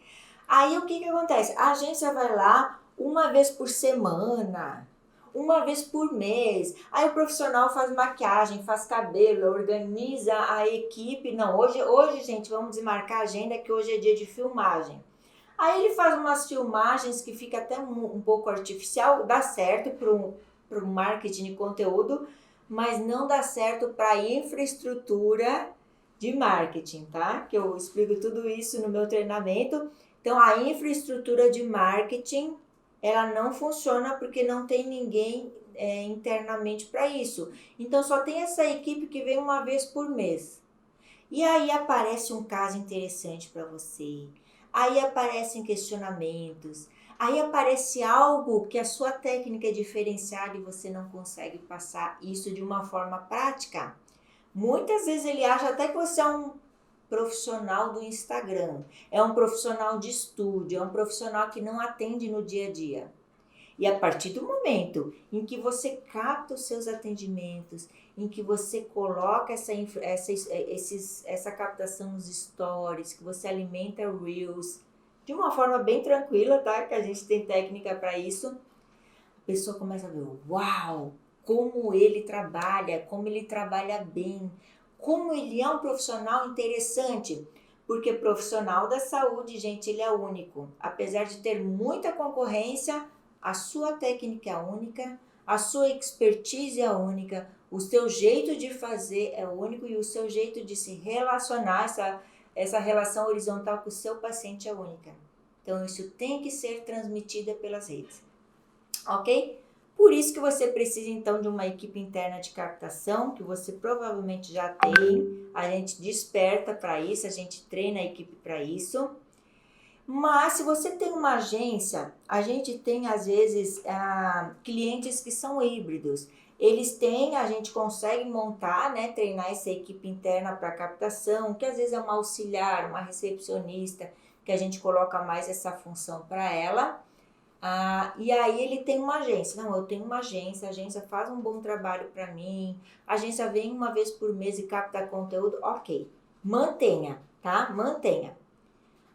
Aí o que acontece? A agência vai lá uma vez por semana, uma vez por mês. Aí o profissional faz maquiagem, faz cabelo, organiza a equipe. Não, hoje, gente, vamos desmarcar a agenda que hoje é dia de filmagem. Aí ele faz umas filmagens que fica até um pouco artificial, dá certo para o marketing de conteúdo, mas não dá certo para a infraestrutura de marketing, tá? Que eu explico tudo isso no meu treinamento. Então, a infraestrutura de marketing, ela não funciona porque não tem ninguém internamente para isso. Então, só tem essa equipe que vem uma vez por mês. E aí aparece um caso interessante para você. Aí aparecem questionamentos. Aí aparece algo que a sua técnica é diferenciada e você não consegue passar isso de uma forma prática. Muitas vezes ele acha até que você é um profissional do Instagram, é um profissional de estúdio, é um profissional que não atende no dia a dia. E a partir do momento em que você capta os seus atendimentos, em que você coloca essa captação nos stories, que você alimenta Reels, de uma forma bem tranquila, tá? Que a gente tem técnica para isso, a pessoa começa a ver, uau, como ele trabalha bem, como ele é um profissional interessante, porque profissional da saúde, gente, ele é único. Apesar de ter muita concorrência, a sua técnica é única, a sua expertise é única, o seu jeito de fazer é único e o seu jeito de se relacionar, essa relação horizontal com o seu paciente é única. Então, isso tem que ser transmitido pelas redes, ok? Por isso que você precisa, então, de uma equipe interna de captação, que você provavelmente já tem. A gente desperta para isso, a gente treina a equipe para isso. Mas, se você tem uma agência, a gente tem, às vezes, clientes que são híbridos. A gente consegue montar, né, treinar essa equipe interna para captação, que às vezes é uma auxiliar, uma recepcionista, que a gente coloca mais essa função para ela. E aí ele tem uma agência. Não, eu tenho uma agência, a agência faz um bom trabalho para mim, a agência vem uma vez por mês e capta conteúdo, ok. Mantenha, tá? Mantenha.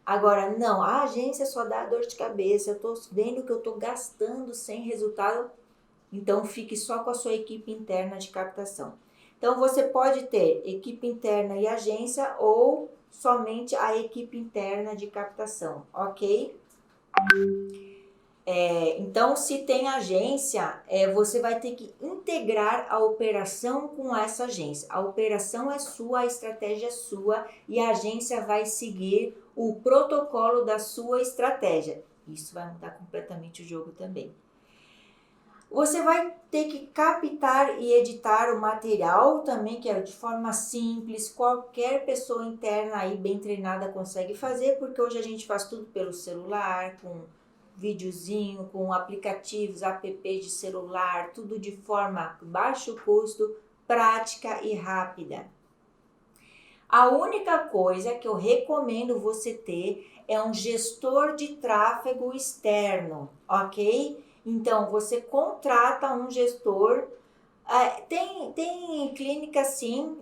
Agora, não, a agência só dá dor de cabeça, eu tô vendo que eu tô gastando sem resultado, então fique só com a sua equipe interna de captação. Então, você pode ter equipe interna e agência ou somente a equipe interna de captação, ok? Então, se tem agência, você vai ter que integrar a operação com essa agência. A operação é sua, a estratégia é sua e a agência vai seguir o protocolo da sua estratégia. Isso vai mudar completamente o jogo também. Você vai ter que captar e editar o material também, que é de forma simples, qualquer pessoa interna aí bem treinada consegue fazer, porque hoje a gente faz tudo pelo celular, com videozinho, com aplicativos, app de celular, tudo de forma baixo custo, prática e rápida. A única coisa que eu recomendo você ter é um gestor de tráfego externo, ok? Então, você contrata um gestor, tem clínica sim,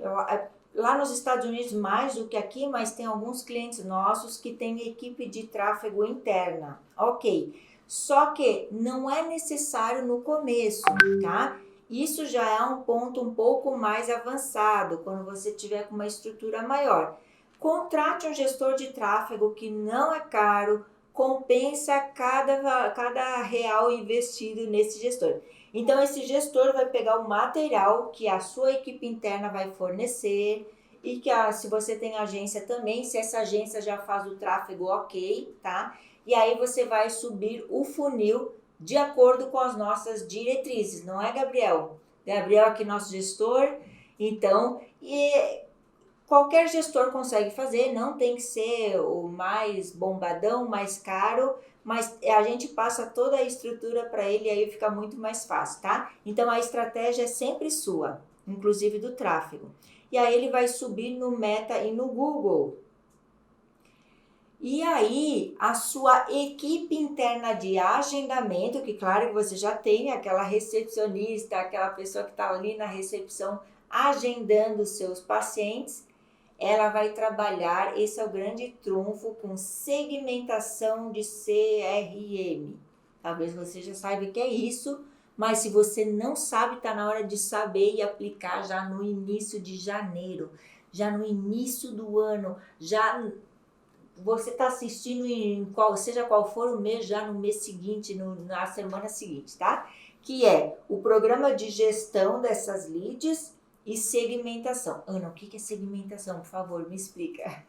lá nos Estados Unidos mais do que aqui, mas tem alguns clientes nossos que têm equipe de tráfego interna, ok. Só que não é necessário no começo, tá? Isso já é um ponto um pouco mais avançado, quando você tiver com uma estrutura maior. Contrate um gestor de tráfego que não é caro, compensa cada real investido nesse gestor. Então, esse gestor vai pegar o material que a sua equipe interna vai fornecer e que se você tem agência também, se essa agência já faz o tráfego, ok, tá? E aí você vai subir o funil de acordo com as nossas diretrizes, não é, Gabriel? Gabriel aqui, nosso gestor. Então, qualquer gestor consegue fazer, não tem que ser o mais bombadão, mais caro, mas a gente passa toda a estrutura para ele e aí fica muito mais fácil, tá? Então, a estratégia é sempre sua, inclusive do tráfego. E aí ele vai subir no Meta e no Google. E aí, a sua equipe interna de agendamento, que claro que você já tem, aquela recepcionista, aquela pessoa que está ali na recepção agendando os seus pacientes, ela vai trabalhar, esse é o grande trunfo, com segmentação de CRM. Talvez você já saiba o que é isso, mas se você não sabe, está na hora de saber e aplicar já no início de janeiro, já no início do ano, já você está assistindo seja qual for o mês, já no mês seguinte, na semana seguinte, tá? Que é o programa de gestão dessas leads e segmentação. Ana, o que é segmentação? Por favor, me explica.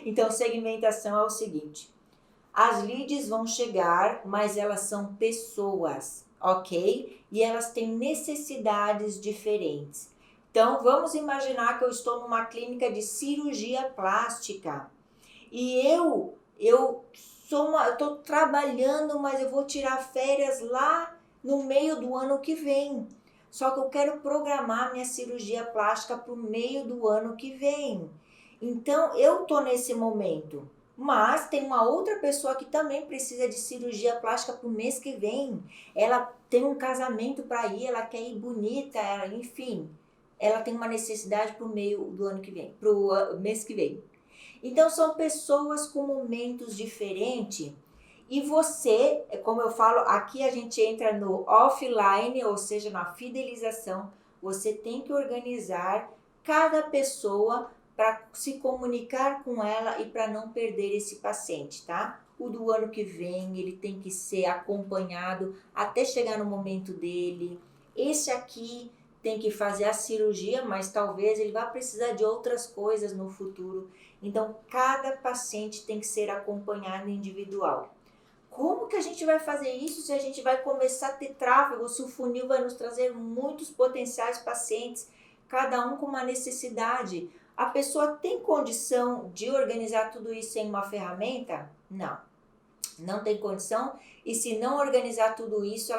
Então, segmentação é o seguinte. As leads vão chegar, mas elas são pessoas, ok? E elas têm necessidades diferentes. Então, vamos imaginar que eu estou numa clínica de cirurgia plástica. E eu estou trabalhando, mas eu vou tirar férias lá no meio do ano que vem. Só que eu quero programar minha cirurgia plástica para o meio do ano que vem. Então, eu estou nesse momento. Mas tem uma outra pessoa que também precisa de cirurgia plástica para o mês que vem. Ela tem um casamento para ir, ela quer ir bonita, enfim. Ela tem uma necessidade para o meio do ano que vem, para o mês que vem. Então, são pessoas com momentos diferentes e você, como eu falo, aqui a gente entra no offline, ou seja, na fidelização. Você tem que organizar cada pessoa para se comunicar com ela e para não perder esse paciente, tá? O do ano que vem, ele tem que ser acompanhado até chegar no momento dele. Esse aqui tem que fazer a cirurgia, mas talvez ele vá precisar de outras coisas no futuro. Então, cada paciente tem que ser acompanhado individual. Como que a gente vai fazer isso se a gente vai começar a ter tráfego, se o funil vai nos trazer muitos potenciais pacientes, cada um com uma necessidade? A pessoa tem condição de organizar tudo isso em uma ferramenta? Não, não tem condição. E se não organizar tudo isso,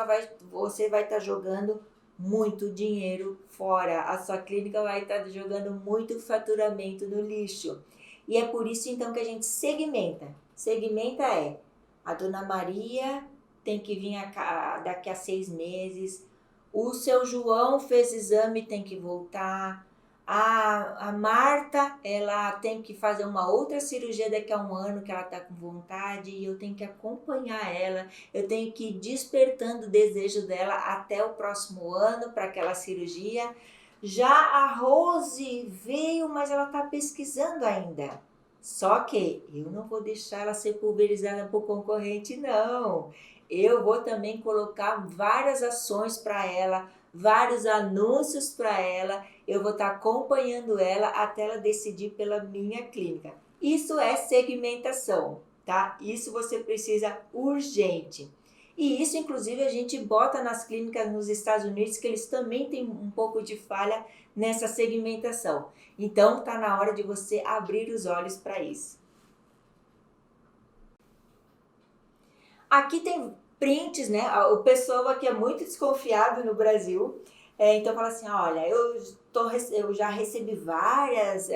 você vai estar jogando muito dinheiro fora. A sua clínica vai estar jogando muito faturamento no lixo. E é por isso, então, que a gente segmenta. Segmenta a Dona Maria tem que vir daqui a 6 meses. O seu João fez exame, tem que voltar. A Marta, ela tem que fazer uma outra cirurgia daqui a 1 ano, que ela está com vontade. E eu tenho que acompanhar ela. Eu tenho que ir despertando o desejo dela até o próximo ano para aquela cirurgia. Já a Rose veio, mas ela está pesquisando ainda. Só que eu não vou deixar ela ser pulverizada por concorrente, não. Eu vou também colocar várias ações para ela, vários anúncios para ela. Eu vou estar acompanhando ela até ela decidir pela minha clínica. Isso é segmentação, tá? Isso você precisa urgente. E isso, inclusive, a gente bota nas clínicas nos Estados Unidos, que eles também têm um pouco de falha nessa segmentação. Então, está na hora de você abrir os olhos para isso. Aqui tem prints, né? O pessoal aqui é muito desconfiado no Brasil. Então, fala assim, olha, eu já recebi vários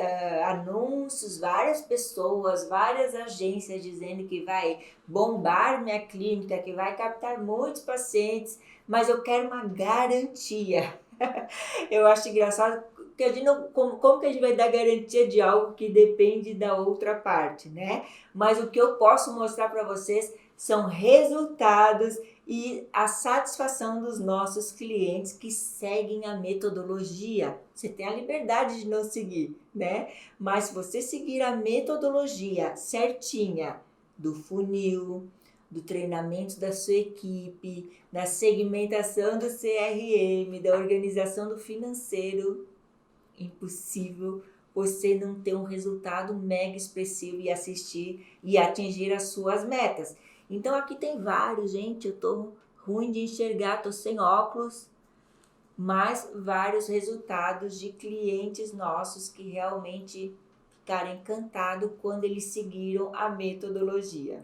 anúncios, várias pessoas, várias agências dizendo que vai bombar minha clínica, que vai captar muitos pacientes, mas eu quero uma garantia. Eu acho engraçado que a gente como que a gente vai dar garantia de algo que depende da outra parte, né? Mas o que eu posso mostrar para vocês são resultados e a satisfação dos nossos clientes que seguem a metodologia. Você tem a liberdade de não seguir, né? Mas se você seguir a metodologia certinha do funil, do treinamento da sua equipe, da segmentação do CRM, da organização do financeiro, impossível você não ter um resultado mega expressivo e assistir e atingir as suas metas. Então aqui tem vários, gente, eu tô ruim de enxergar, tô sem óculos, mas vários resultados de clientes nossos que realmente ficaram encantados quando eles seguiram a metodologia.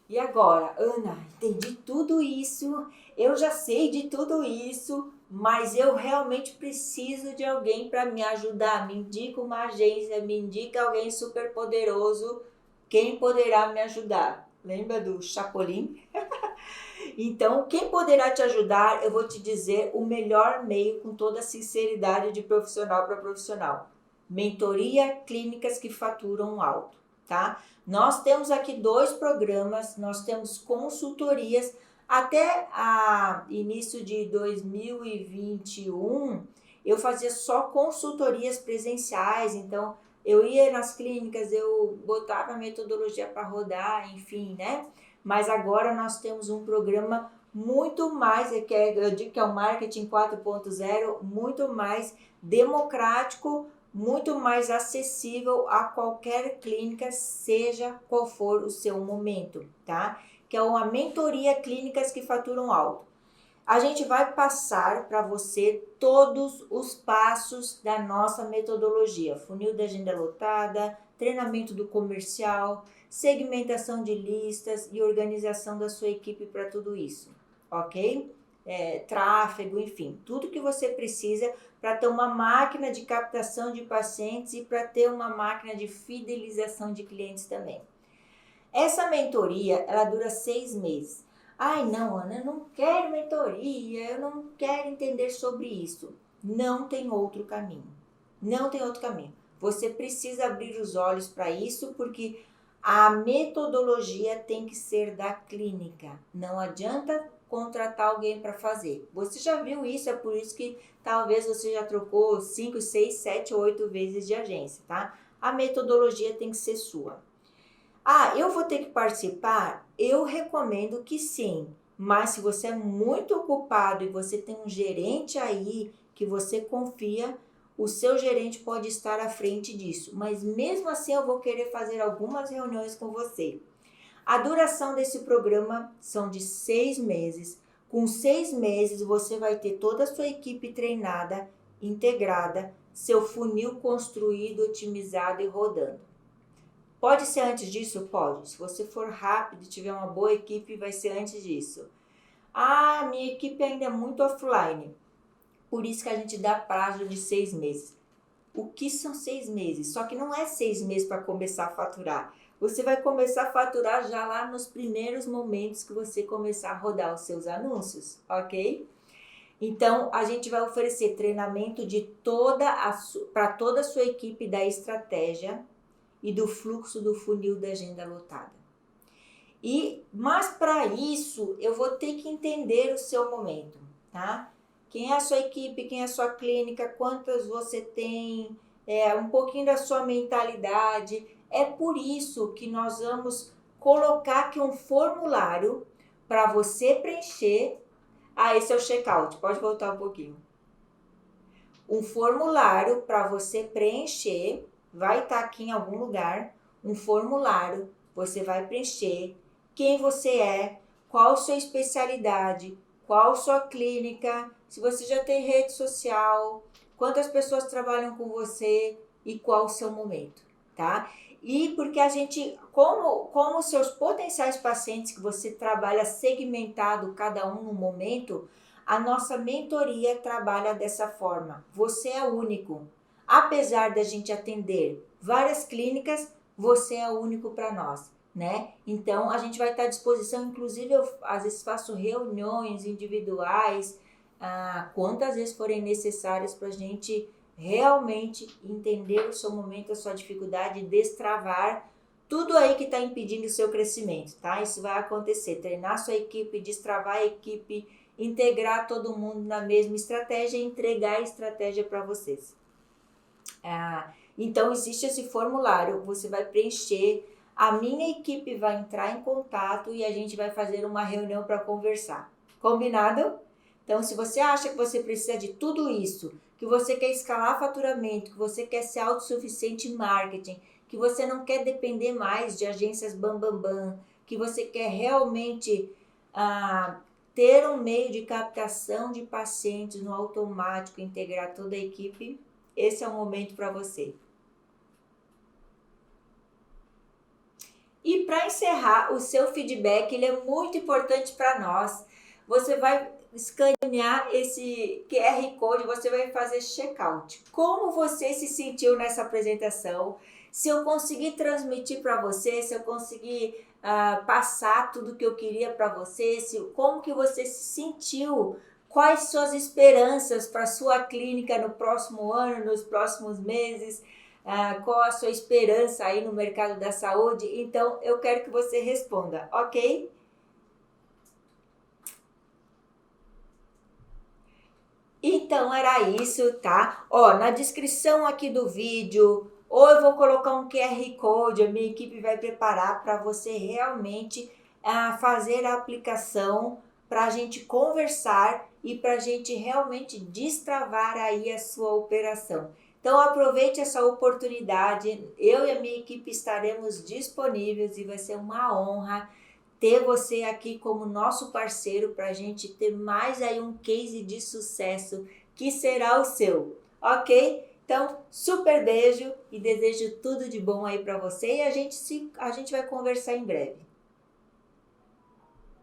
E agora, Ana, entendi tudo isso, eu já sei de tudo isso, mas eu realmente preciso de alguém para me ajudar. Me indica uma agência, me indica alguém super poderoso, quem poderá me ajudar? Lembra do Chapolin? Então, quem poderá te ajudar, eu vou te dizer o melhor meio com toda a sinceridade de profissional para profissional. Mentoria Clínicas que Faturam Alto, tá? Nós temos aqui 2 programas, nós temos consultorias. Até início de 2021, eu fazia só consultorias presenciais, então eu ia nas clínicas, eu botava a metodologia para rodar, enfim, né? Mas agora nós temos um programa muito mais, eu digo que é o Marketing 4.0, muito mais democrático, muito mais acessível a qualquer clínica, seja qual for o seu momento, tá? Que é uma mentoria Clínicas que Faturam Alto. A gente vai passar para você todos os passos da nossa metodologia, funil da agenda lotada, treinamento do comercial, segmentação de listas e organização da sua equipe para tudo isso, ok? Tráfego, enfim, tudo que você precisa para ter uma máquina de captação de pacientes e para ter uma máquina de fidelização de clientes também. Essa mentoria, ela dura 6 meses. Ai, não, Ana, eu não quero mentoria, eu não quero entender sobre isso. Não tem outro caminho. Não tem outro caminho. Você precisa abrir os olhos para isso, porque a metodologia tem que ser da clínica. Não adianta contratar alguém para fazer. Você já viu isso, é por isso que talvez você já trocou 5, 6, 7, 8 vezes de agência, tá? A metodologia tem que ser sua. Eu vou ter que participar? Eu recomendo que sim, mas se você é muito ocupado e você tem um gerente aí que você confia, o seu gerente pode estar à frente disso, mas mesmo assim eu vou querer fazer algumas reuniões com você. A duração desse programa são de 6 meses. Com 6 meses você vai ter toda a sua equipe treinada, integrada, seu funil construído, otimizado e rodando. Pode ser antes disso? Pode. Se você for rápido e tiver uma boa equipe, vai ser antes disso. Minha equipe ainda é muito offline. Por isso que a gente dá prazo de 6 meses. O que são 6 meses? Só que não é 6 meses para começar a faturar. Você vai começar a faturar já lá nos primeiros momentos que você começar a rodar os seus anúncios, ok? Então, a gente vai oferecer treinamento para toda a sua equipe da estratégia e do fluxo do funil da agenda lotada. Mas para isso, eu vou ter que entender o seu momento, tá? Quem é a sua equipe, quem é a sua clínica, quantas você tem, um pouquinho da sua mentalidade. É por isso que nós vamos colocar aqui um formulário para você preencher. Esse é o checkout, pode voltar um pouquinho. Um formulário para você preencher, vai estar aqui em algum lugar, um formulário, você vai preencher quem você é, qual sua especialidade, qual sua clínica, se você já tem rede social, quantas pessoas trabalham com você e qual o seu momento, tá? E porque a gente, como os seus potenciais pacientes que você trabalha segmentado, cada um no momento, a nossa mentoria trabalha dessa forma. Você é único. Apesar da gente atender várias clínicas, você é único para nós, né? Então, a gente vai estar à disposição, inclusive eu às vezes faço reuniões individuais, quantas vezes forem necessárias para a gente realmente entender o seu momento, a sua dificuldade, destravar tudo aí que está impedindo o seu crescimento, tá? Isso vai acontecer, treinar sua equipe, destravar a equipe, integrar todo mundo na mesma estratégia e entregar a estratégia para vocês. Então, existe esse formulário, você vai preencher, a minha equipe vai entrar em contato e a gente vai fazer uma reunião para conversar. Combinado? Então, se você acha que você precisa de tudo isso, que você quer escalar faturamento, que você quer ser autossuficiente em marketing, que você não quer depender mais de agências bam, que você quer realmente ter um meio de captação de pacientes no automático, integrar toda a equipe, esse é o momento para você. E para encerrar, o seu feedback ele é muito importante para nós. Você vai escanear esse QR Code, você vai fazer checkout. Como você se sentiu nessa apresentação? Se eu conseguir transmitir para você, se eu conseguir passar tudo que eu queria para você, como que você se sentiu? Quais suas esperanças para a sua clínica no próximo ano, nos próximos meses? Qual a sua esperança aí no mercado da saúde? Então, eu quero que você responda, ok? Então, era isso, tá? Ó, na descrição aqui do vídeo, ou eu vou colocar um QR Code, a minha equipe vai preparar para você realmente fazer a aplicação, para a gente conversar e para a gente realmente destravar aí a sua operação. Então, aproveite essa oportunidade, eu e a minha equipe estaremos disponíveis e vai ser uma honra ter você aqui como nosso parceiro para a gente ter mais aí um case de sucesso que será o seu, ok? Então, super beijo e desejo tudo de bom aí para você e a gente vai conversar em breve.